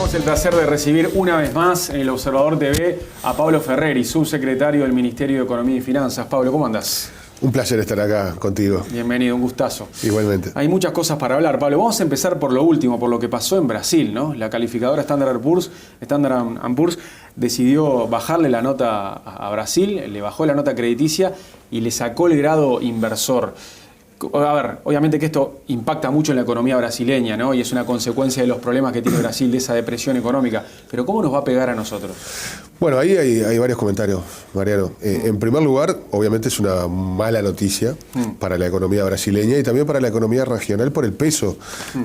Tenemos el placer de recibir una vez más en el Observador TV a Pablo Ferreri, subsecretario del Ministerio de Economía y Finanzas. Pablo, ¿cómo andás? Un placer estar acá contigo. Bienvenido, un gustazo. Igualmente. Hay muchas cosas para hablar, Pablo. Vamos a empezar por lo último, por lo que pasó en Brasil, ¿no? La calificadora Standard & Poor's decidió bajarle la nota a Brasil, le bajó la nota crediticia y le sacó el grado inversor. A ver, obviamente que esto impacta mucho en la economía brasileña, ¿no? Y es una consecuencia de los problemas que tiene Brasil, de esa depresión económica. Pero ¿cómo nos va a pegar a nosotros? Bueno, ahí hay varios comentarios, Mariano. En primer lugar, obviamente es una mala noticia para la economía brasileña y también para la economía regional por el peso,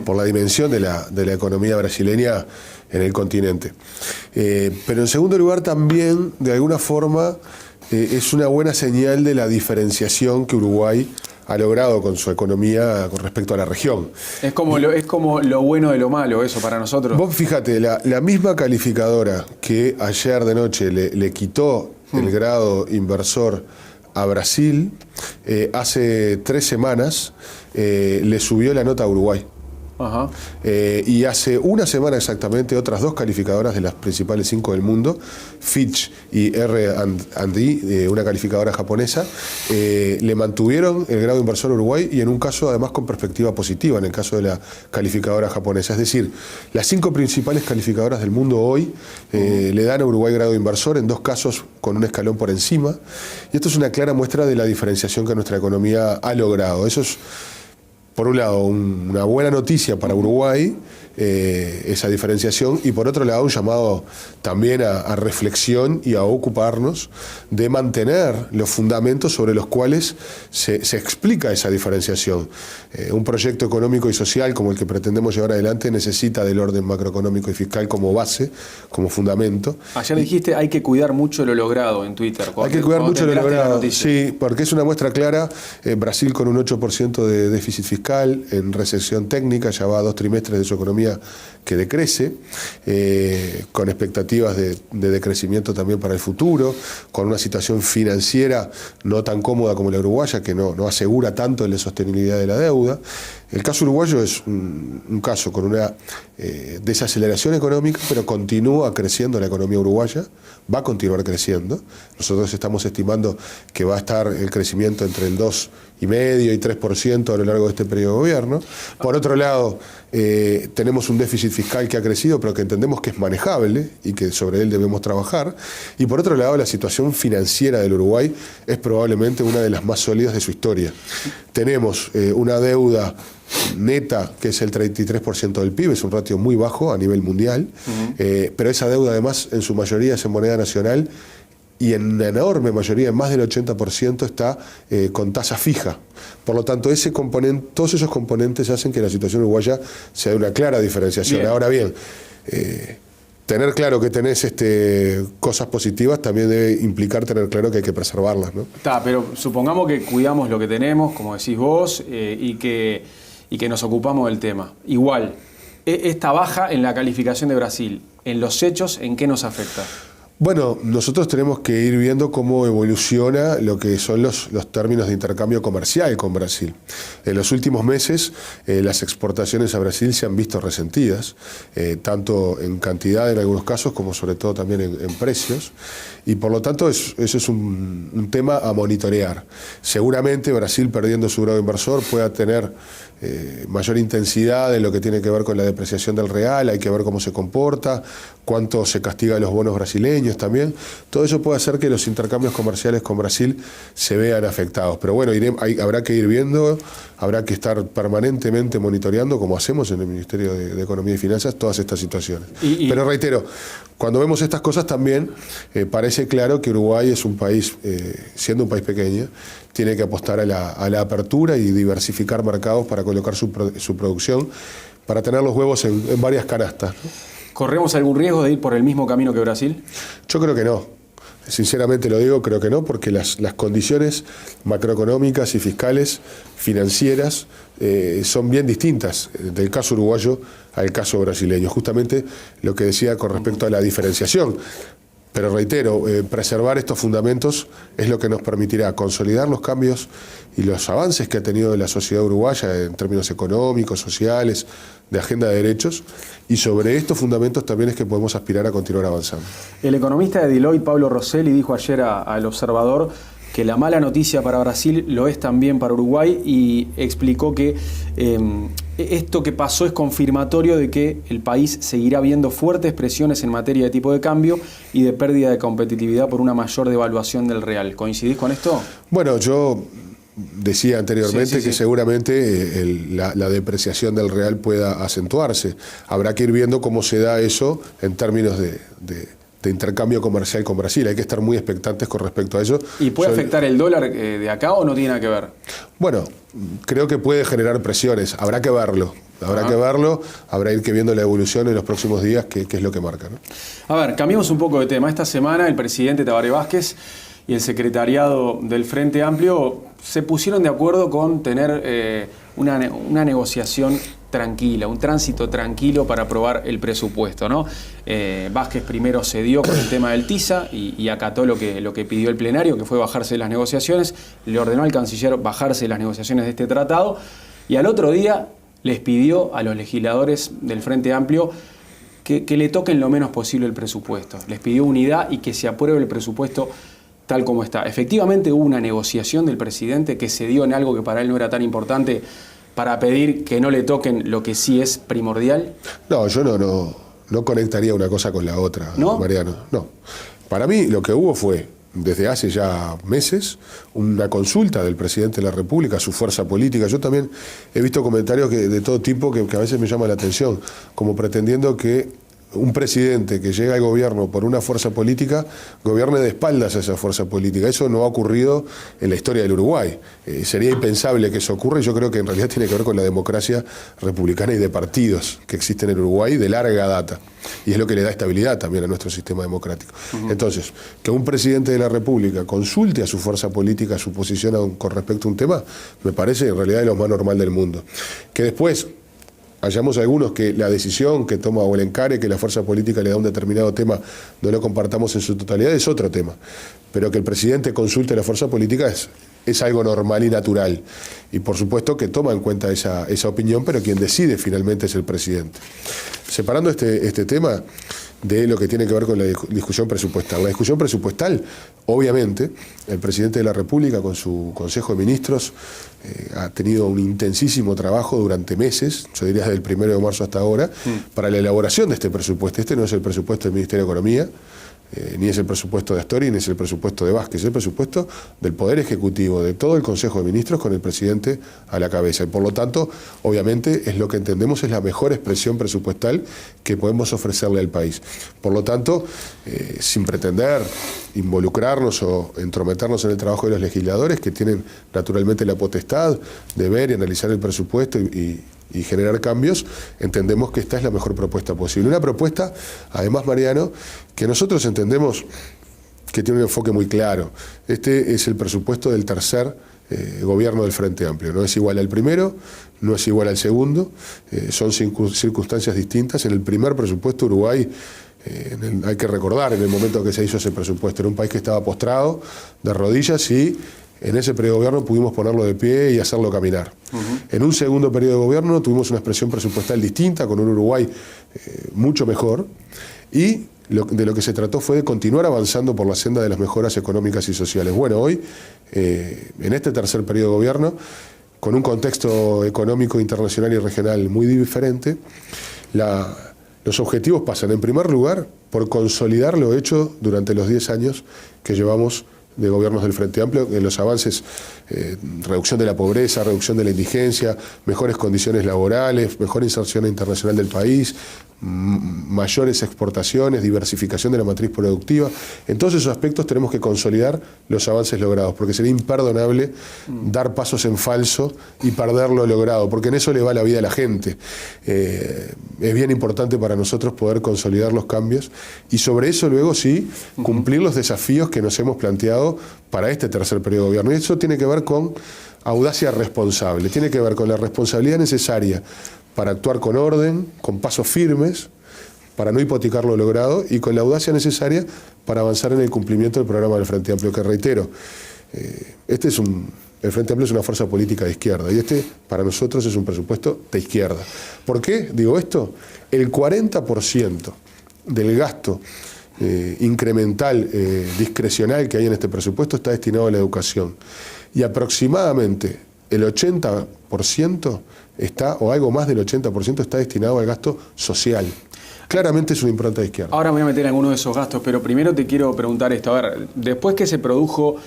por la dimensión de la economía brasileña en el continente. Pero en segundo lugar también, de alguna forma, es una buena señal de la diferenciación que Uruguay ha logrado con su economía con respecto a la región. Es como lo bueno de lo malo, eso para nosotros. Vos fíjate, la misma calificadora que ayer de noche le quitó el grado inversor a Brasil, hace 3 semanas le subió la nota a Uruguay. Ajá. Y hace una semana exactamente otras 2 calificadoras de las principales 5 del mundo, Fitch y R&D, una calificadora japonesa, le mantuvieron el grado inversor a Uruguay y en un caso además con perspectiva positiva, en el caso de la calificadora japonesa. Es decir, las 5 principales calificadoras del mundo hoy le dan a Uruguay grado inversor, en 2 casos con un escalón por encima, y esto es una clara muestra de la diferenciación que nuestra economía ha logrado. Eso es, por un lado, una buena noticia para Uruguay, esa diferenciación, y por otro lado un llamado también a reflexión y a ocuparnos de mantener los fundamentos sobre los cuales se explica esa diferenciación. Un proyecto económico y social como el que pretendemos llevar adelante necesita del orden macroeconómico y fiscal como base, como fundamento. Ayer dijiste hay que cuidar mucho lo logrado en Twitter. Hay que cuidar mucho lo logrado, sí, porque es una muestra clara. Brasil con un 8% de déficit fiscal, en recesión técnica, ya va a 2 trimestres de su economía que decrece, con expectativas de decrecimiento también para el futuro, con una situación financiera no tan cómoda como la uruguaya, que no asegura tanto la sostenibilidad de la deuda. El caso uruguayo es un caso con una desaceleración económica, pero continúa creciendo la economía uruguaya, va a continuar creciendo. Nosotros estamos estimando que va a estar el crecimiento entre el 2,5% y 3% a lo largo de este periodo de gobierno. Por otro lado, tenemos un déficit fiscal que ha crecido, pero que entendemos que es manejable y que sobre él debemos trabajar. Y por otro lado, la situación financiera del Uruguay es probablemente una de las más sólidas de su historia. Tenemos una deuda neta, que es el 33% del PIB, es un ratio muy bajo a nivel mundial, pero esa deuda además en su mayoría es en moneda nacional y en una enorme mayoría, en más del 80%, está con tasa fija. Por lo tanto, todos esos componentes hacen que la situación uruguaya sea de una clara diferenciación. Bien. Ahora bien, tener claro que tenés cosas positivas también debe implicar tener claro que hay que preservarlas, ¿no? Pero supongamos que cuidamos lo que tenemos, como decís vos, y que nos ocupamos del tema. Igual, esta baja en la calificación de Brasil, en los hechos, ¿en qué nos afecta? Bueno, nosotros tenemos que ir viendo cómo evoluciona lo que son los términos de intercambio comercial con Brasil. En los últimos meses, las exportaciones a Brasil se han visto resentidas, tanto en cantidad en algunos casos como sobre todo también en precios. Y por lo tanto, eso es un tema a monitorear. Seguramente Brasil, perdiendo su grado inversor, pueda tener mayor intensidad en lo que tiene que ver con la depreciación del real. Hay que ver cómo se comporta, cuánto se castiga a los bonos brasileños también. Todo eso puede hacer que los intercambios comerciales con Brasil se vean afectados. Pero bueno, habrá que ir viendo, habrá que estar permanentemente monitoreando, como hacemos en el Ministerio de Economía y Finanzas, todas estas situaciones. Pero reitero, cuando vemos estas cosas también parece claro que Uruguay es un país, siendo un país pequeño, tiene que apostar a la apertura y diversificar mercados para colocar su producción, para tener los huevos en varias canastas, ¿no? ¿Corremos algún riesgo de ir por el mismo camino que Brasil? Yo creo que no. Sinceramente lo digo, creo que no, porque las condiciones macroeconómicas y fiscales, financieras, son bien distintas del caso uruguayo al caso brasileño. Justamente lo que decía con respecto a la diferenciación. Pero reitero, preservar estos fundamentos es lo que nos permitirá consolidar los cambios y los avances que ha tenido la sociedad uruguaya en términos económicos, sociales, de agenda de derechos, y sobre estos fundamentos también es que podemos aspirar a continuar avanzando. El economista de Deloitte, Pablo Rosselli, dijo ayer al Observador que la mala noticia para Brasil lo es también para Uruguay, y explicó que esto que pasó es confirmatorio de que el país seguirá viendo fuertes presiones en materia de tipo de cambio y de pérdida de competitividad por una mayor devaluación del real. ¿Coincidís con esto? Bueno, yo decía anteriormente que seguramente la depreciación del real pueda acentuarse. Habrá que ir viendo cómo se da eso en términos de intercambio comercial con Brasil. Hay que estar muy expectantes con respecto a eso. ¿Y puede afectar el dólar de acá o no tiene nada que ver? Bueno, creo que puede generar presiones. Habrá que verlo. Habrá que ir viendo la evolución en los próximos días, qué es lo que marca, ¿no? A ver, cambiamos un poco de tema. Esta semana el presidente Tabaré Vázquez y el secretariado del Frente Amplio se pusieron de acuerdo con tener una negociación tranquila, un tránsito tranquilo para aprobar el presupuesto, ¿no? Vázquez primero cedió con el tema del TISA y acató lo que pidió el plenario, que fue bajarse las negociaciones. Le ordenó al canciller bajarse las negociaciones de este tratado, y al otro día les pidió a los legisladores del Frente Amplio que le toquen lo menos posible el presupuesto. Les pidió unidad y que se apruebe el presupuesto tal como está. Efectivamente hubo una negociación del presidente que cedió en algo que para él no era tan importante para pedir que no le toquen lo que sí es primordial. No, yo no conectaría una cosa con la otra, ¿No? Mariano. No. Para mí lo que hubo fue, desde hace ya meses, una consulta del presidente de la República, su fuerza política. Yo también he visto comentarios de todo tipo que a veces me llaman la atención, como pretendiendo que un presidente que llega al gobierno por una fuerza política gobierne de espaldas a esa fuerza política. Eso no ha ocurrido en la historia del Uruguay. Sería impensable que eso ocurra, y yo creo que en realidad tiene que ver con la democracia republicana y de partidos que existen en Uruguay de larga data. Y es lo que le da estabilidad también a nuestro sistema democrático. Entonces, que un presidente de la República consulte a su fuerza política su posición con respecto a un tema, me parece en realidad de lo más normal del mundo. Que después hayamos algunos que la decisión que toma o el encare que la fuerza política le da a un determinado tema no lo compartamos en su totalidad, es otro tema. Pero que el presidente consulte a la fuerza política es algo normal y natural. Y por supuesto que toma en cuenta esa opinión, pero quien decide finalmente es el presidente. Separando este tema de lo que tiene que ver con la discusión presupuestal. La discusión presupuestal, obviamente, el presidente de la República con su Consejo de Ministros ha tenido un intensísimo trabajo durante meses, yo diría desde el 1 de marzo hasta ahora, para la elaboración de este presupuesto. Este no es el presupuesto del Ministerio de Economía, ni es el presupuesto de Astori, ni es el presupuesto de Vázquez, es el presupuesto del Poder Ejecutivo, de todo el Consejo de Ministros con el presidente a la cabeza. Y por lo tanto, obviamente, es lo que entendemos es la mejor expresión presupuestal que podemos ofrecerle al país. Por lo tanto, sin pretender involucrarnos o entrometernos en el trabajo de los legisladores, que tienen naturalmente la potestad de ver y analizar el presupuesto y generar cambios, entendemos que esta es la mejor propuesta posible. Una propuesta, además, Mariano, que nosotros entendemos que tiene un enfoque muy claro. Este es el presupuesto del tercer gobierno del Frente Amplio. No es igual al primero, no es igual al segundo, son circunstancias distintas. En el primer presupuesto Uruguay, hay que recordar, en el momento que se hizo ese presupuesto, era un país que estaba postrado, de rodillas, y en ese periodo de gobierno pudimos ponerlo de pie y hacerlo caminar. En un segundo periodo de gobierno tuvimos una expresión presupuestal distinta, con un Uruguay mucho mejor, y de lo que se trató fue de continuar avanzando por la senda de las mejoras económicas y sociales. Bueno, hoy, en este tercer periodo de gobierno, con un contexto económico internacional y regional muy diferente, los objetivos pasan, en primer lugar, por consolidar lo hecho durante los 10 años que llevamos de gobiernos del Frente Amplio, en los avances, reducción de la pobreza, reducción de la indigencia, mejores condiciones laborales, mejor inserción internacional del país, mayores exportaciones, diversificación de la matriz productiva. En todos esos aspectos tenemos que consolidar los avances logrados, porque sería imperdonable dar pasos en falso y perder lo logrado, porque en eso le va la vida a la gente. Es bien importante para nosotros poder consolidar los cambios y sobre eso luego sí cumplir los desafíos que nos hemos planteado para este tercer periodo de gobierno. Y eso tiene que ver con audacia responsable, tiene que ver con la responsabilidad necesaria para actuar con orden, con pasos firmes, para no hipotecar lo logrado y con la audacia necesaria para avanzar en el cumplimiento del programa del Frente Amplio, que reitero, el Frente Amplio es una fuerza política de izquierda y para nosotros es un presupuesto de izquierda. ¿Por qué digo esto? El 40% del gasto incremental, discrecional que hay en este presupuesto está destinado a la educación y aproximadamente el 80% o algo más del 80% está destinado al gasto social. Claramente es una impronta de izquierda. Ahora me voy a meter en alguno de esos gastos, pero primero te quiero preguntar esto. A ver, después que se produjo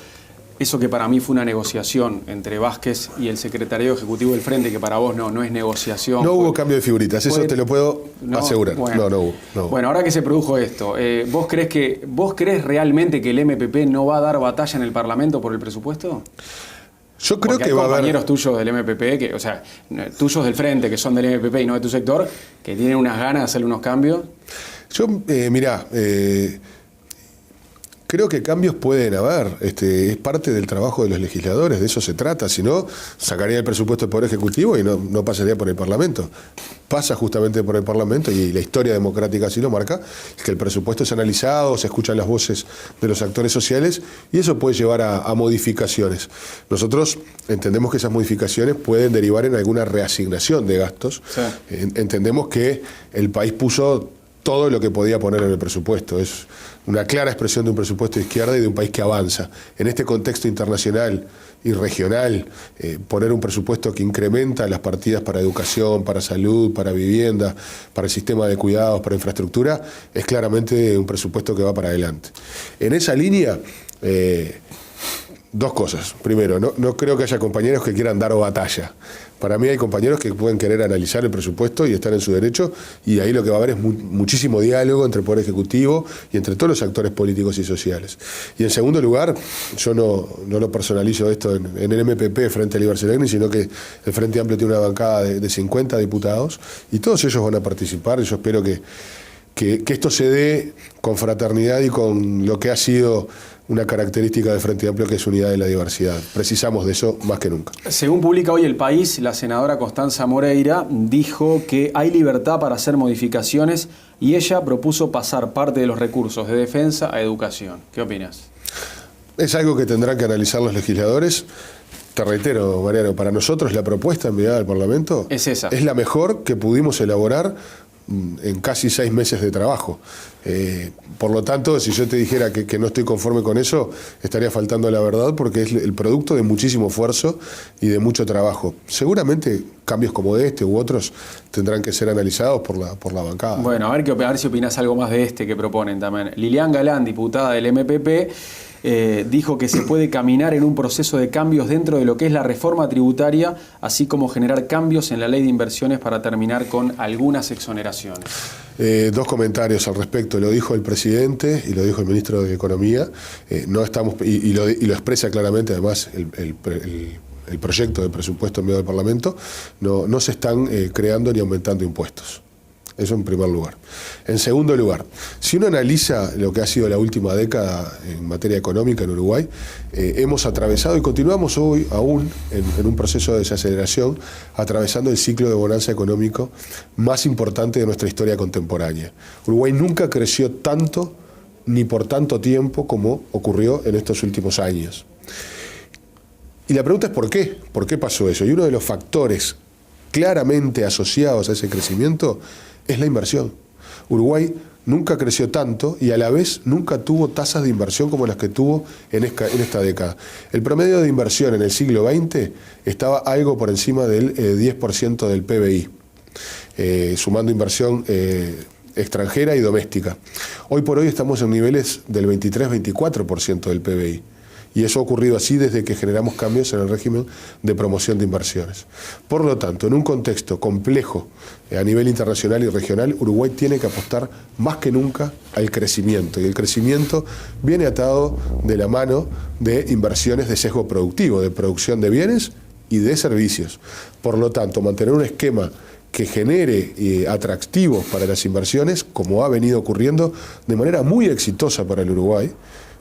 eso que para mí fue una negociación entre Vázquez y el secretario ejecutivo del Frente, que para vos no es negociación. No hubo cambio de figuritas, eso te lo puedo asegurar. Bueno, no hubo. Bueno, ahora que se produjo esto, ¿vos crees realmente que el MPP no va a dar batalla en el Parlamento por el presupuesto? Yo creo que va a haber compañeros tuyos del MPP, o sea, tuyos del Frente, que son del MPP y no de tu sector, que tienen unas ganas de hacerle unos cambios. Yo, creo que cambios pueden haber, es parte del trabajo de los legisladores, de eso se trata, si no, sacaría el presupuesto del Poder Ejecutivo y no pasaría por el Parlamento. Pasa justamente por el Parlamento y la historia democrática así lo marca, es que el presupuesto es analizado, se escuchan las voces de los actores sociales y eso puede llevar a modificaciones. Nosotros entendemos que esas modificaciones pueden derivar en alguna reasignación de gastos. Sí. Entendemos que el país puso todo lo que podía poner en el presupuesto. Es una clara expresión de un presupuesto de izquierda y de un país que avanza. En este contexto internacional y regional, poner un presupuesto que incrementa las partidas para educación, para salud, para vivienda, para el sistema de cuidados, para infraestructura, es claramente un presupuesto que va para adelante. En esa línea, dos cosas. Primero, no creo que haya compañeros que quieran dar batalla. Para mí hay compañeros que pueden querer analizar el presupuesto y estar en su derecho, y ahí lo que va a haber es muchísimo diálogo entre el Poder Ejecutivo y entre todos los actores políticos y sociales. Y en segundo lugar, yo no lo personalizo esto en el MPP frente a Libertad, sino que el Frente Amplio tiene una bancada de 50 diputados y todos ellos van a participar, y yo espero que esto se dé con fraternidad y con lo que ha sido una característica del Frente Amplio, que es unidad de la diversidad. Precisamos de eso más que nunca. Según publica hoy El País, la senadora Constanza Moreira dijo que hay libertad para hacer modificaciones y ella propuso pasar parte de los recursos de defensa a educación. ¿Qué opinas? Es algo que tendrán que analizar los legisladores. Te reitero, Mariano, para nosotros la propuesta enviada al Parlamento es esa. Es la mejor que pudimos elaborar en casi 6 meses de trabajo. Por lo tanto, si yo te dijera que no estoy conforme con eso, estaría faltando a la verdad, porque es el producto de muchísimo esfuerzo y de mucho trabajo. Seguramente cambios como este u otros tendrán que ser analizados por la bancada. Bueno, a ver si opinás algo más de este que proponen también. Lilian Galán, diputada del MPP, dijo que se puede caminar en un proceso de cambios dentro de lo que es la reforma tributaria, así como generar cambios en la ley de inversiones para terminar con algunas exoneraciones. Dos comentarios al respecto. Lo dijo el presidente y lo dijo el ministro de Economía. No estamos y lo expresa claramente, además, el proyecto de presupuesto enviado al Parlamento. No se están creando ni aumentando impuestos. Eso en primer lugar. En segundo lugar, si uno analiza lo que ha sido la última década en materia económica en Uruguay, hemos atravesado y continuamos hoy aún en un proceso de desaceleración, atravesando el ciclo de bonanza económico más importante de nuestra historia contemporánea. Uruguay nunca creció tanto ni por tanto tiempo como ocurrió en estos últimos años. Y la pregunta es ¿por qué? ¿Por qué pasó eso? Y uno de los factores claramente asociados a ese crecimiento es la inversión. Uruguay nunca creció tanto y a la vez nunca tuvo tasas de inversión como las que tuvo en esta década. El promedio de inversión en el siglo XX estaba algo por encima del 10% del PBI, sumando inversión extranjera y doméstica. Hoy por hoy estamos en niveles del 23-24% del PBI. Y eso ha ocurrido así desde que generamos cambios en el régimen de promoción de inversiones. Por lo tanto, en un contexto complejo a nivel internacional y regional, Uruguay tiene que apostar más que nunca al crecimiento. Y el crecimiento viene atado de la mano de inversiones de sesgo productivo, de producción de bienes y de servicios. Por lo tanto, mantener un esquema que genere atractivos para las inversiones, como ha venido ocurriendo de manera muy exitosa para el Uruguay,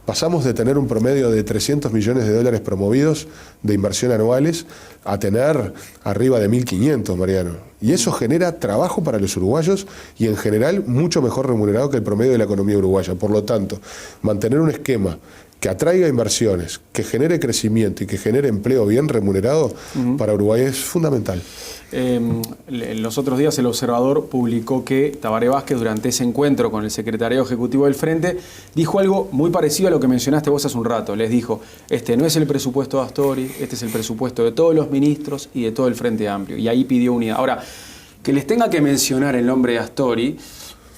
Pasamos de tener un promedio de 300 millones de dólares promovidos de inversión anuales a tener arriba de 1.500, Mariano. Y eso genera trabajo para los uruguayos y en general mucho mejor remunerado que el promedio de la economía uruguaya. Por lo tanto, mantener un esquema que atraiga inversiones, que genere crecimiento y que genere empleo bien remunerado para Uruguay es fundamental. Los otros días el Observador publicó que Tabaré Vázquez, durante ese encuentro con el secretariado ejecutivo del Frente, dijo algo muy parecido a lo que mencionaste vos hace un rato. Les dijo, este no es el presupuesto de Astori, este es el presupuesto de todos los ministros y de todo el Frente Amplio. Y ahí pidió unidad. Ahora, que les tenga que mencionar el nombre de Astori,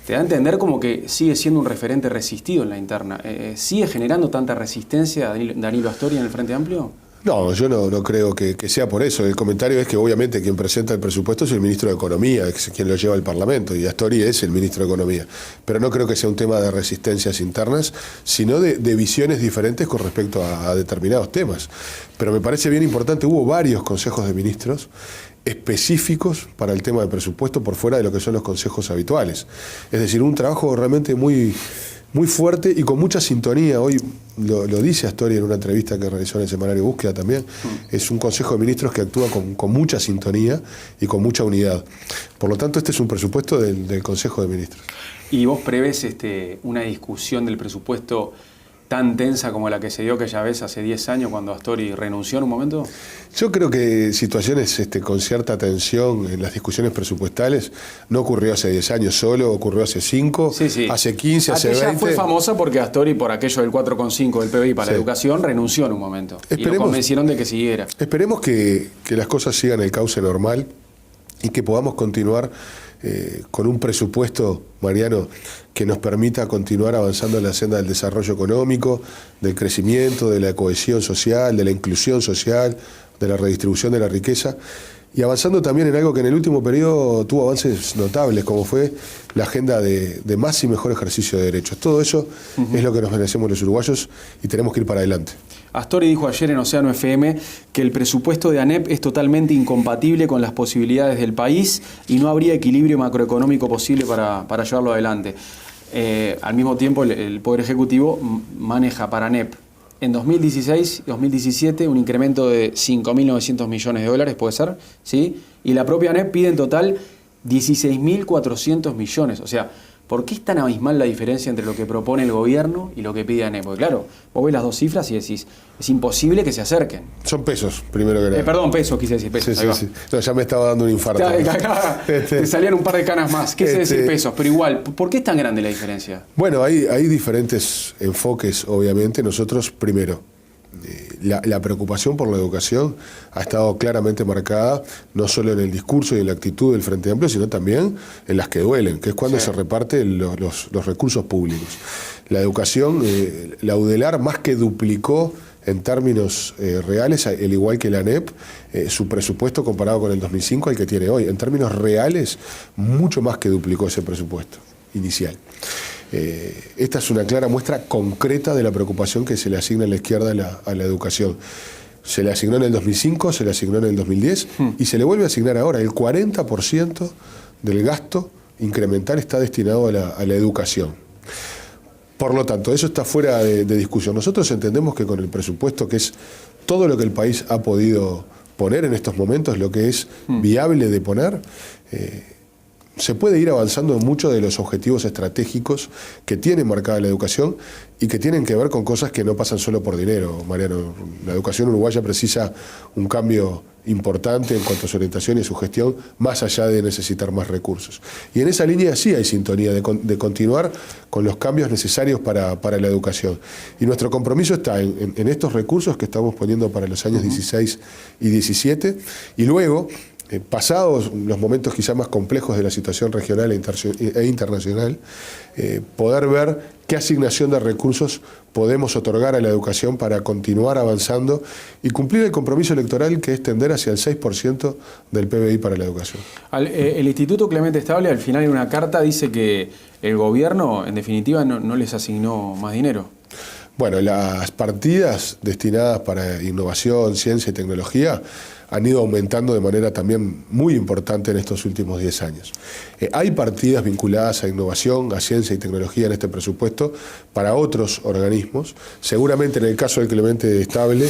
te da a entender como que sigue siendo un referente resistido en la interna. ¿Sigue generando tanta resistencia Danilo Astori en el Frente Amplio? No, yo no creo que sea por eso. El comentario es que obviamente quien presenta el presupuesto es el ministro de Economía, es quien lo lleva al Parlamento, y Astori es el ministro de Economía. Pero no creo que sea un tema de resistencias internas, sino de visiones diferentes con respecto a determinados temas. Pero me parece bien importante, hubo varios consejos de ministros específicos para el tema del presupuesto por fuera de lo que son los consejos habituales. Es decir, un trabajo realmente muy fuerte y con mucha sintonía. Hoy lo dice Astori en una entrevista que realizó en el semanario Búsqueda también. Es un consejo de ministros que actúa con mucha sintonía y con mucha unidad. Por lo tanto, este es un presupuesto del Consejo de Ministros. ¿Y vos prevés una discusión del presupuesto tan tensa como la que se dio aquella vez hace 10 años cuando Astori renunció en un momento? Yo creo que situaciones con cierta tensión en las discusiones presupuestales no ocurrió hace 10 años solo, ocurrió hace 5, hace 15, hace 20. Aquella fue famosa porque Astori, por aquello del 4,5 del PBI para la educación, renunció en un momento. Y lo convencieron de que siguiera. Esperemos que las cosas sigan el cauce normal y que podamos continuar con un presupuesto, Mariano, que nos permita continuar avanzando en la senda del desarrollo económico, del crecimiento, de la cohesión social, de la inclusión social, de la redistribución de la riqueza, y avanzando también en algo que en el último periodo tuvo avances notables, como fue la agenda de más y mejor ejercicio de derechos. Todo eso es lo que nos merecemos los uruguayos y tenemos que ir para adelante. Astori dijo ayer en Océano FM que el presupuesto de ANEP es totalmente incompatible con las posibilidades del país y no habría equilibrio macroeconómico posible para llevarlo adelante. Al mismo tiempo, el Poder Ejecutivo maneja para ANEP en 2016 y 2017 un incremento de 5.900 millones de dólares, ¿puede ser? ¿Sí? Y la propia ANEP pide en total 16.400 millones. O sea, ¿por qué es tan abismal la diferencia entre lo que propone el gobierno y lo que pide ANEP? Porque claro, vos ves las dos cifras y decís, es imposible que se acerquen. Son pesos, primero que nada. Perdón, pesos, quise decir pesos. Sí. No, ya me estaba dando un infarto. Te salían un par de canas más. Quise decir pesos, pero igual, ¿por qué es tan grande la diferencia? Bueno, hay diferentes enfoques, obviamente. Nosotros, primero, la preocupación por la educación ha estado claramente marcada no solo en el discurso y en la actitud del Frente Amplio, sino también en las que duelen, que es cuando se reparten los recursos públicos. La educación, la UDELAR más que duplicó en términos reales, al igual que la ANEP, su presupuesto comparado con el 2005 al que tiene hoy. En términos reales, mucho más que duplicó ese presupuesto inicial. Esta es una clara muestra concreta de la preocupación que se le asigna a la izquierda a la educación. Se le asignó en el 2005, se le asignó en el 2010 y se le vuelve a asignar ahora. El 40% del gasto incremental está destinado a la educación. Por lo tanto, eso está fuera de discusión. Nosotros entendemos que con el presupuesto, que es todo lo que el país ha podido poner en estos momentos, lo que es viable de poner, se puede ir avanzando en muchos de los objetivos estratégicos que tiene marcada la educación y que tienen que ver con cosas que no pasan solo por dinero, Mariano. La educación uruguaya precisa un cambio importante en cuanto a su orientación y su gestión, más allá de necesitar más recursos. Y en esa línea sí hay sintonía de continuar con los cambios necesarios para la educación. Y nuestro compromiso está en estos recursos que estamos poniendo para los años 16 y 17, y luego, pasados los momentos quizá más complejos de la situación regional e internacional, poder ver qué asignación de recursos podemos otorgar a la educación para continuar avanzando y cumplir el compromiso electoral, que es tender hacia el 6% del PBI para la educación. El Instituto Clemente Estable, al final en una carta, dice que el gobierno, en definitiva, no les asignó más dinero. Bueno, las partidas destinadas para innovación, ciencia y tecnología han ido aumentando de manera también muy importante en estos últimos 10 años. Hay partidas vinculadas a innovación, a ciencia y tecnología en este presupuesto para otros organismos. Seguramente en el caso del Clemente Estable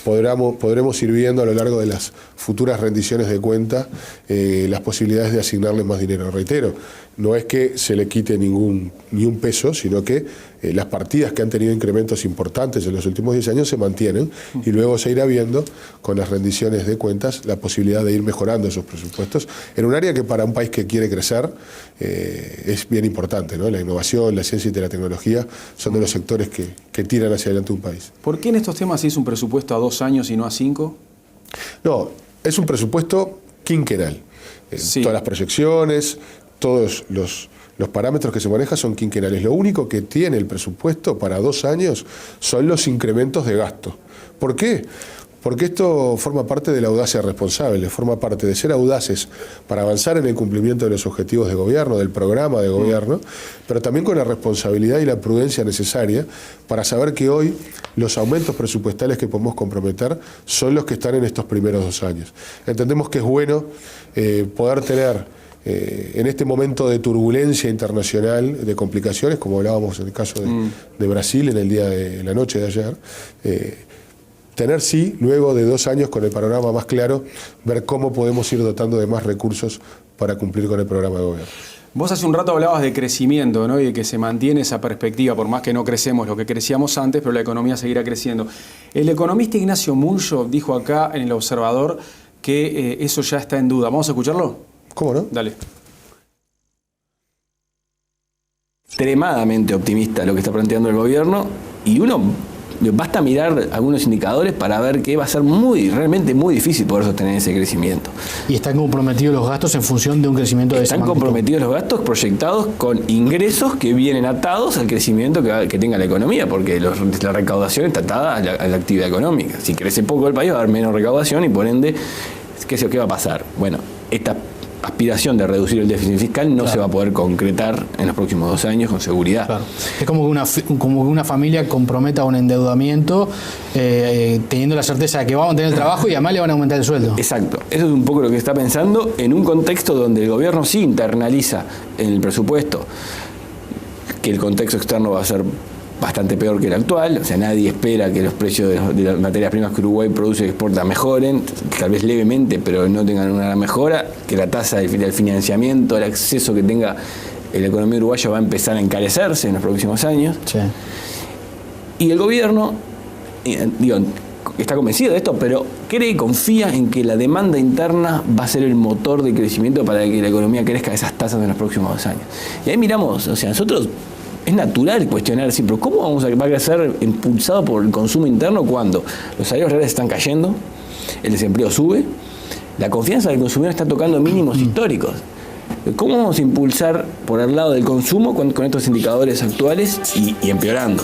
podremos ir viendo a lo largo de las futuras rendiciones de cuenta las posibilidades de asignarle más dinero. Reitero, no es que se le quite ni un peso, sino que las partidas que han tenido incrementos importantes en los últimos 10 años se mantienen y luego se irá viendo con las rendiciones de cuentas la posibilidad de ir mejorando esos presupuestos en un área que para un país que quiere crecer es bien importante, ¿no? La innovación, la ciencia y la tecnología son de los sectores que tiran hacia adelante un país. ¿Por qué en estos temas se hizo un presupuesto a 2 años y no a 5? No, es un presupuesto quinquenal. Sí. Todas las proyecciones, todos los parámetros que se manejan son quinquenales. Lo único que tiene el presupuesto para 2 años son los incrementos de gasto. ¿Por qué? Porque esto forma parte de la audacia responsable, forma parte de ser audaces para avanzar en el cumplimiento de los objetivos de gobierno, del programa de gobierno, pero también con la responsabilidad y la prudencia necesaria para saber que hoy los aumentos presupuestales que podemos comprometer son los que están en estos primeros 2 años. Entendemos que es bueno poder tener en este momento de turbulencia internacional, de complicaciones, como hablábamos en el caso de Brasil en la noche de ayer, tener sí, luego de 2 años con el panorama más claro, ver cómo podemos ir dotando de más recursos para cumplir con el programa de gobierno. Vos hace un rato hablabas de crecimiento, ¿no? Y de que se mantiene esa perspectiva, por más que no crecemos lo que crecíamos antes, pero la economía seguirá creciendo. El economista Ignacio Muncho dijo acá en El Observador que eso ya está en duda. ¿Vamos a escucharlo? ¿Cómo no? Dale. Extremadamente optimista lo que está planteando el gobierno y basta mirar algunos indicadores para ver que va a ser realmente muy difícil poder sostener ese crecimiento. Y están comprometidos los gastos en función de un crecimiento de esa magnitud. Están comprometidos los gastos proyectados con ingresos que vienen atados al crecimiento que tenga la economía, porque la recaudación está atada a la actividad económica. Si crece poco el país va a haber menos recaudación y por ende, ¿qué va a pasar? Bueno, esta aspiración de reducir el déficit fiscal no se va a poder concretar en los próximos 2 años con seguridad. Claro. Es como que una familia comprometa un endeudamiento teniendo la certeza de que va a mantener el trabajo y además le van a aumentar el sueldo. Exacto. Eso es un poco lo que está pensando en un contexto donde el gobierno sí internaliza en el presupuesto que el contexto externo va a ser bastante peor que el actual, o sea, nadie espera que los precios de las materias primas que Uruguay produce y exporta mejoren, tal vez levemente, pero no tengan una gran mejora, que la tasa del financiamiento, el acceso que tenga la economía uruguaya va a empezar a encarecerse en los próximos años. Sí. Y el gobierno, está convencido de esto, pero cree y confía en que la demanda interna va a ser el motor de crecimiento para que la economía crezca a esas tasas en los próximos 2 años. Y ahí miramos, o sea, nosotros es natural cuestionar así, pero ¿cómo va a crecer impulsado por el consumo interno cuando los salarios reales están cayendo, el desempleo sube, la confianza del consumidor está tocando mínimos históricos? ¿Cómo vamos a impulsar por el lado del consumo con estos indicadores actuales y empeorando?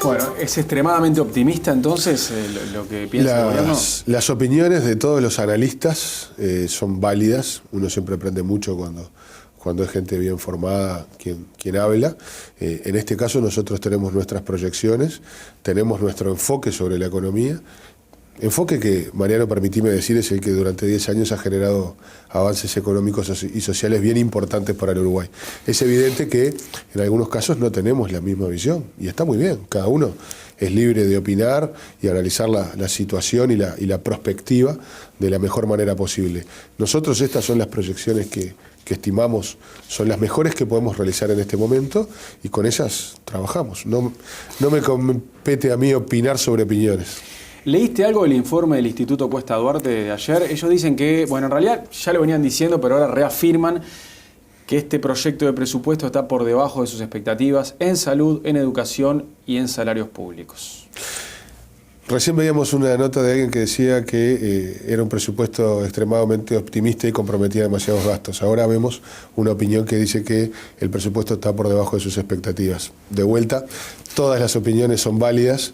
Bueno, es extremadamente optimista entonces lo que piensa el gobierno. Las opiniones de todos los analistas son válidas. Uno siempre aprende mucho cuando es gente bien formada quien habla. En este caso nosotros tenemos nuestras proyecciones, tenemos nuestro enfoque sobre la economía, enfoque que, Mariano, permitime decir, es el que durante 10 años ha generado avances económicos y sociales bien importantes para el Uruguay. Es evidente que en algunos casos no tenemos la misma visión, y está muy bien, cada uno es libre de opinar y analizar la situación y la perspectiva de la mejor manera posible. Nosotros estas son las proyecciones que estimamos son las mejores que podemos realizar en este momento y con ellas trabajamos. No me compete a mí opinar sobre opiniones. ¿Leíste algo del informe del Instituto Cuesta Duarte de ayer? Ellos dicen que, bueno, en realidad ya lo venían diciendo, pero ahora reafirman que este proyecto de presupuesto está por debajo de sus expectativas en salud, en educación y en salarios públicos. Recién veíamos una nota de alguien que decía que era un presupuesto extremadamente optimista y comprometía demasiados gastos. Ahora vemos una opinión que dice que el presupuesto está por debajo de sus expectativas. De vuelta, todas las opiniones son válidas,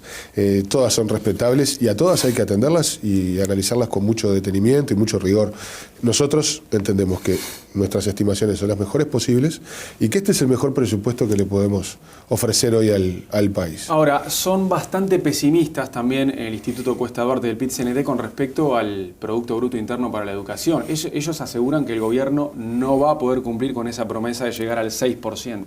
todas son respetables y a todas hay que atenderlas y analizarlas con mucho detenimiento y mucho rigor. Nosotros entendemos que nuestras estimaciones son las mejores posibles y que este es el mejor presupuesto que le podemos ofrecer hoy al país. Ahora, son bastante pesimistas también también el Instituto Cuesta Duarte del PIT-CNT con respecto al Producto Bruto Interno para la Educación. Ellos aseguran que el gobierno no va a poder cumplir con esa promesa de llegar al 6%.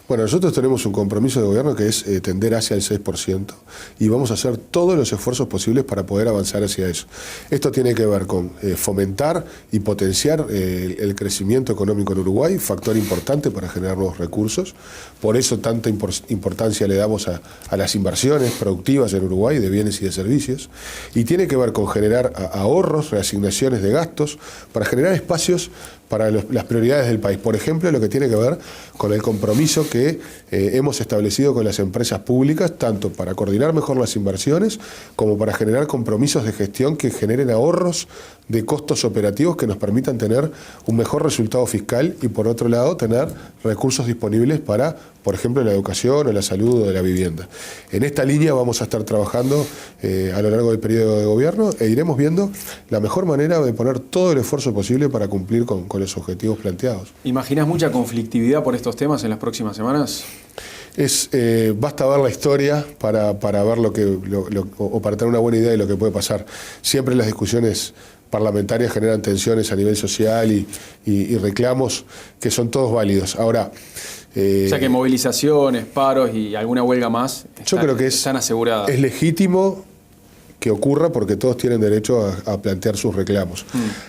Bueno, nosotros tenemos un compromiso de gobierno que es tender hacia el 6% y vamos a hacer todos los esfuerzos posibles para poder avanzar hacia eso. Esto tiene que ver con fomentar y potenciar el crecimiento económico en Uruguay, factor importante para generar nuevos recursos. Por eso tanta importancia le damos a las inversiones productivas en Uruguay de bienes y de servicios. Y tiene que ver con generar ahorros, reasignaciones de gastos, para generar espacios para las prioridades del país. Por ejemplo, lo que tiene que ver con el compromiso que hemos establecido con las empresas públicas, tanto para coordinar mejor las inversiones como para generar compromisos de gestión que generen ahorros de costos operativos que nos permitan tener un mejor resultado fiscal y, por otro lado, tener recursos disponibles para, por ejemplo, la educación o la salud o de la vivienda. En esta línea vamos a estar trabajando a lo largo del periodo de gobierno e iremos viendo la mejor manera de poner todo el esfuerzo posible para cumplir con los objetivos planteados. ¿Imaginás mucha conflictividad por estos temas en las próximas semanas? Basta ver la historia para ver o para tener una buena idea de lo que puede pasar. Siempre las discusiones parlamentarias generan tensiones a nivel social y reclamos que son todos válidos. Ahora, o sea que movilizaciones, paros y alguna huelga más yo creo que están aseguradas. Es legítimo que ocurra porque todos tienen derecho a plantear sus reclamos.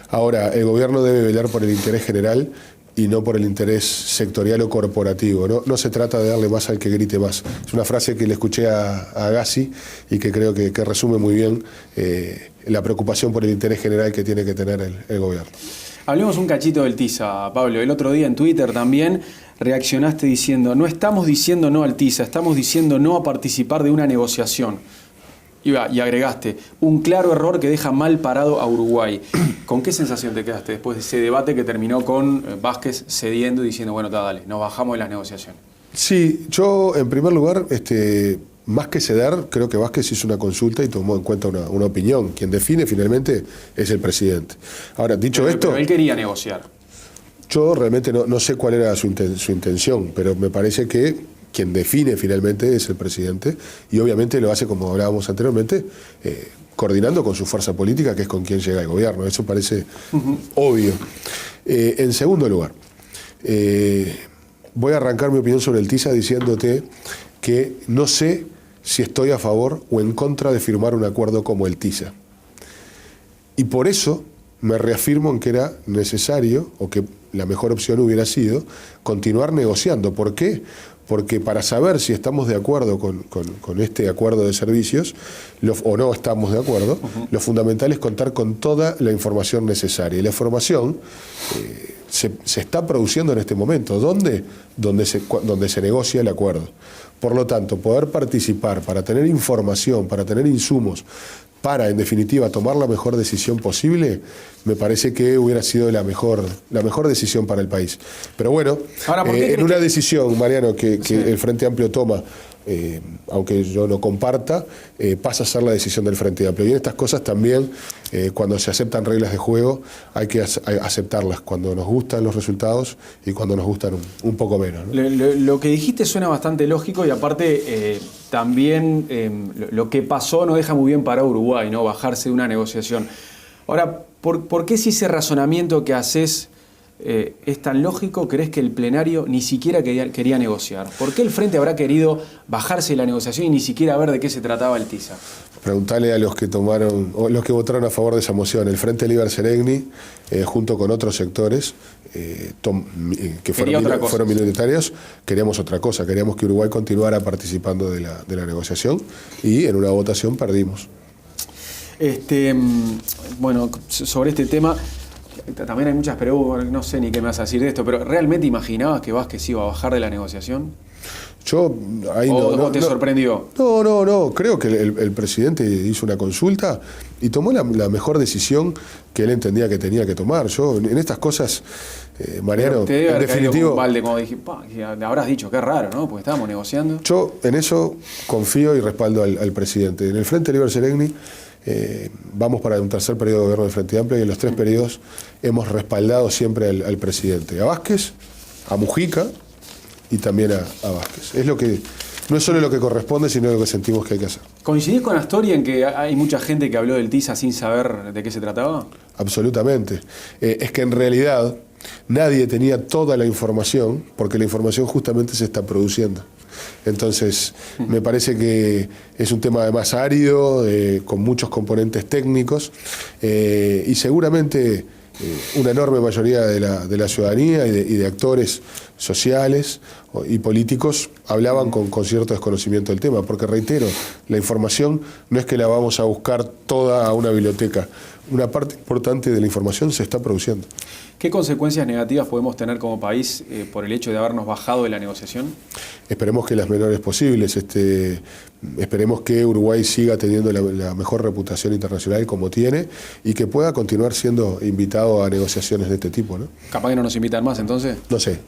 Ahora, el gobierno debe velar por el interés general y no por el interés sectorial o corporativo. No se trata de darle más al que grite más. Es una frase que le escuché a Agassi y que creo que resume muy bien la preocupación por el interés general que tiene que tener el gobierno. Hablemos un cachito del TISA, Pablo. El otro día en Twitter también reaccionaste diciendo: no estamos diciendo no al TISA, estamos diciendo no a participar de una negociación. Y agregaste: un claro error que deja mal parado a Uruguay. ¿Con qué sensación te quedaste después de ese debate que terminó con Vázquez cediendo y diciendo: bueno, dale, nos bajamos de la negociación? Sí, yo en primer lugar, más que ceder, creo que Vázquez hizo una consulta y tomó en cuenta una opinión. Quien define finalmente es el presidente. Ahora, dicho esto... Pero él quería negociar. Yo realmente no sé cuál era su intención, pero me parece que quien define finalmente es el presidente y obviamente lo hace, como hablábamos anteriormente, coordinando con su fuerza política, que es con quien llega el gobierno. Eso parece obvio. En segundo lugar, voy a arrancar mi opinión sobre el TISA diciéndote que no sé si estoy a favor o en contra de firmar un acuerdo como el TISA. Y por eso me reafirmo en que era necesario, o que la mejor opción hubiera sido, continuar negociando. ¿Por qué? Porque para saber si estamos de acuerdo con este acuerdo de servicios o no estamos de acuerdo, lo fundamental es contar con toda la información necesaria. Y la información se está produciendo en este momento. ¿Dónde? Donde se negocia el acuerdo. Por lo tanto, poder participar para tener información, para tener insumos, para, en definitiva, tomar la mejor decisión posible, me parece que hubiera sido la mejor decisión para el país. Pero bueno, en una decisión, Mariano, que el Frente Amplio toma, aunque yo no comparta, pasa a ser la decisión del Frente Amplio. Y en estas cosas también, cuando se aceptan reglas de juego, hay que aceptarlas, cuando nos gustan los resultados y cuando nos gustan un poco menos, ¿no? Lo que dijiste suena bastante lógico y aparte también lo que pasó no deja muy bien para Uruguay, ¿no? Bajarse de una negociación. Ahora, ¿por qué si ese razonamiento que haces es tan lógico, crees que el plenario ni siquiera quería negociar? ¿Por qué el Frente habrá querido bajarse de la negociación y ni siquiera ver de qué se trataba el TISA? Preguntale a los que votaron a favor de esa moción. El Frente Liber Seregni, junto con otros sectores que fueron minoritarios, queríamos otra cosa. Queríamos que Uruguay continuara participando de la negociación y en una votación perdimos. Bueno, sobre este tema también hay muchas preguntas, no sé ni qué me vas a decir de esto, pero ¿realmente imaginabas que Vázquez iba a bajar de la negociación? ¿O te sorprendió? No, creo que el presidente hizo una consulta y tomó la mejor decisión que él entendía que tenía que tomar. Yo en estas cosas, Mariano, te debe en definitivo... un balde cuando dije, habrás dicho, qué raro, ¿no? Porque estábamos negociando. Yo en eso confío y respaldo al presidente. En el Frente Liber Seregni vamos para un tercer periodo de gobierno del Frente Amplio y en los 3 periodos hemos respaldado siempre al presidente, a Vázquez, a Mujica y también a Vázquez. No es solo lo que corresponde, sino lo que sentimos que hay que hacer. ¿Coincidís con Astori en que hay mucha gente que habló del TISA sin saber de qué se trataba? Absolutamente. Es que en realidad nadie tenía toda la información, porque la información justamente se está produciendo. Entonces, me parece que es un tema además árido, con muchos componentes técnicos, y seguramente una enorme mayoría de la ciudadanía y de actores sociales y políticos hablaban con cierto desconocimiento del tema, porque reitero, la información no es que la vamos a buscar toda a una biblioteca, una parte importante de la información se está produciendo. ¿Qué consecuencias negativas podemos tener como país por el hecho de habernos bajado de la negociación? Esperemos que las menores posibles. Esperemos que Uruguay siga teniendo la mejor reputación internacional como tiene y que pueda continuar siendo invitado a negociaciones de este tipo, ¿no? ¿Capaz que no nos invitan más entonces? No sé,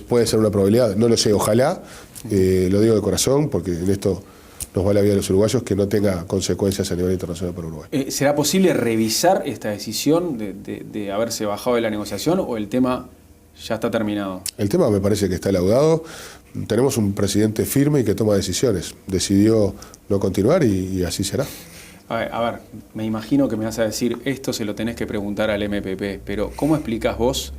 puede ser una probabilidad. No lo sé, ojalá, lo digo de corazón, porque en esto nos va la vida de los uruguayos, que no tenga consecuencias a nivel internacional para Uruguay. ¿Será posible revisar esta decisión de haberse bajado de la negociación o el tema ya está terminado? El tema me parece que está laudado. Tenemos un presidente firme y que toma decisiones. Decidió no continuar y así será. A ver, me imagino que me vas a decir, esto se lo tenés que preguntar al MPP, pero ¿cómo explicás vos,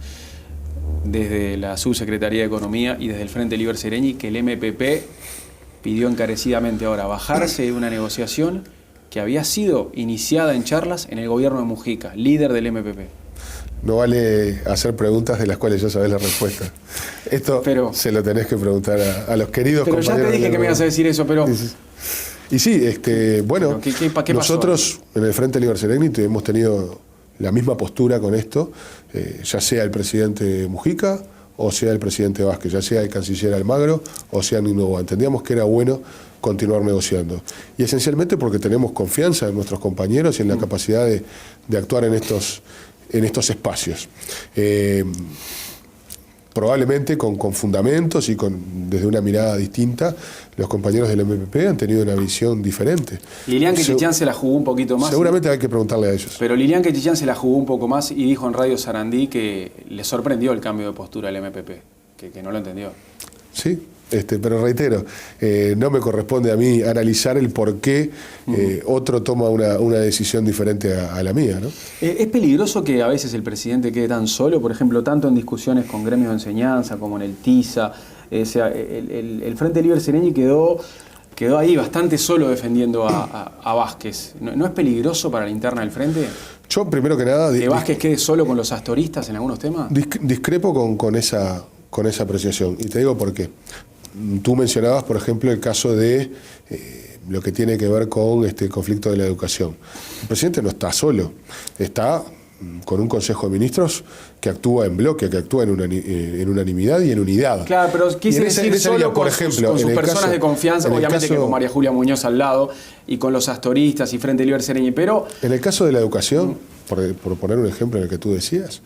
desde la Subsecretaría de Economía y desde el Frente Liber Sereñi, que el MPP pidió encarecidamente ahora bajarse de una negociación que había sido iniciada en charlas en el gobierno de Mujica, líder del MPP? No vale hacer preguntas de las cuales ya sabés la respuesta. Esto se lo tenés que preguntar a los queridos compañeros. Pero ya te dije que me ibas a decir eso, pero... Y sí, bueno, ¿Qué nosotros en el Frente Liber Sereñi hemos tenido la misma postura con esto, ya sea el presidente Mujica o sea el presidente Vázquez, ya sea el canciller Almagro o sea Nino. Entendíamos que era bueno continuar negociando. Y esencialmente porque tenemos confianza en nuestros compañeros y en la capacidad de actuar en estos espacios. Probablemente con fundamentos y desde una mirada distinta, los compañeros del MPP han tenido una visión diferente. Lilian Quechichán se la jugó un poquito más. Seguramente hay que preguntarle a ellos. Pero Lilian Quechichán se la jugó un poco más y dijo en Radio Sarandí que le sorprendió el cambio de postura del MPP, que no lo entendió. Sí. Pero reitero, no me corresponde a mí analizar el por qué otro toma una decisión diferente a la mía, ¿no? ¿Es peligroso que a veces el presidente quede tan solo, por ejemplo, tanto en discusiones con gremios de enseñanza como en el TISA? El Frente Liber Sereñi quedó ahí bastante solo defendiendo a Vázquez. ¿No es peligroso para la interna del Frente? Yo, primero que nada... ¿Que Vázquez quede solo con los astoristas en algunos temas? Discrepo con esa apreciación, y te digo por qué. Tú mencionabas, por ejemplo, el caso de lo que tiene que ver con el conflicto de la educación. El presidente no está solo, está con un Consejo de Ministros que actúa en bloque, que actúa en unanimidad y en unidad. Claro, pero quise decir solo por ejemplo, con sus personas de confianza, obviamente que con María Julia Muñoz al lado, y con los astoristas y Frente Liber Sereñi, pero... En el caso de la educación, por poner un ejemplo en el que tú decías,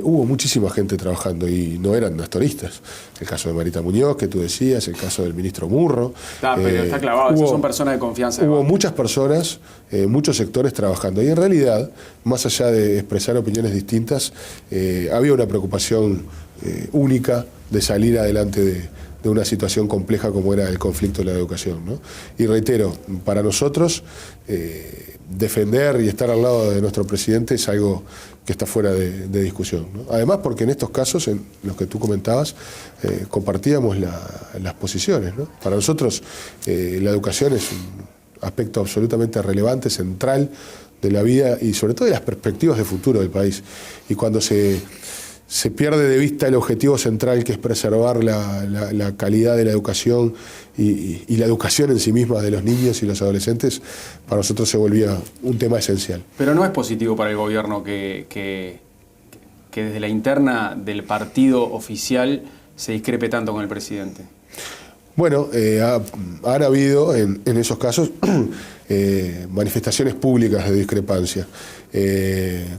hubo muchísima gente trabajando y no eran astoristas. El caso de Marita Muñoz, que tú decías, el caso del ministro Murro. Pero está clavado, esas son personas de confianza. Hubo muchas personas, muchos sectores trabajando. Y en realidad, más allá de expresar opiniones distintas, había una preocupación única de salir adelante de una situación compleja como era el conflicto de la educación, ¿no? Y reitero, para nosotros defender y estar al lado de nuestro presidente es algo que está fuera de discusión, ¿no? Además porque en estos casos, en los que tú comentabas, compartíamos las posiciones, ¿no? Para nosotros la educación es un aspecto absolutamente relevante, central de la vida y sobre todo de las perspectivas de futuro del país. Y cuando se pierde de vista el objetivo central, que es preservar la calidad de la educación y la educación en sí misma de los niños y los adolescentes, para nosotros se volvía un tema esencial. Pero no es positivo para el gobierno que desde la interna del partido oficial se discrepe tanto con el presidente. Bueno, han habido en esos casos manifestaciones públicas de discrepancia.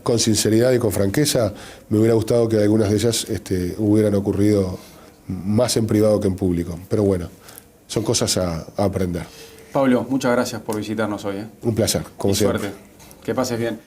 Con sinceridad y con franqueza, me hubiera gustado que algunas de ellas hubieran ocurrido más en privado que en público. Pero bueno, son cosas a aprender. Pablo, muchas gracias por visitarnos hoy. Un placer, como siempre. Suerte. Que pases bien.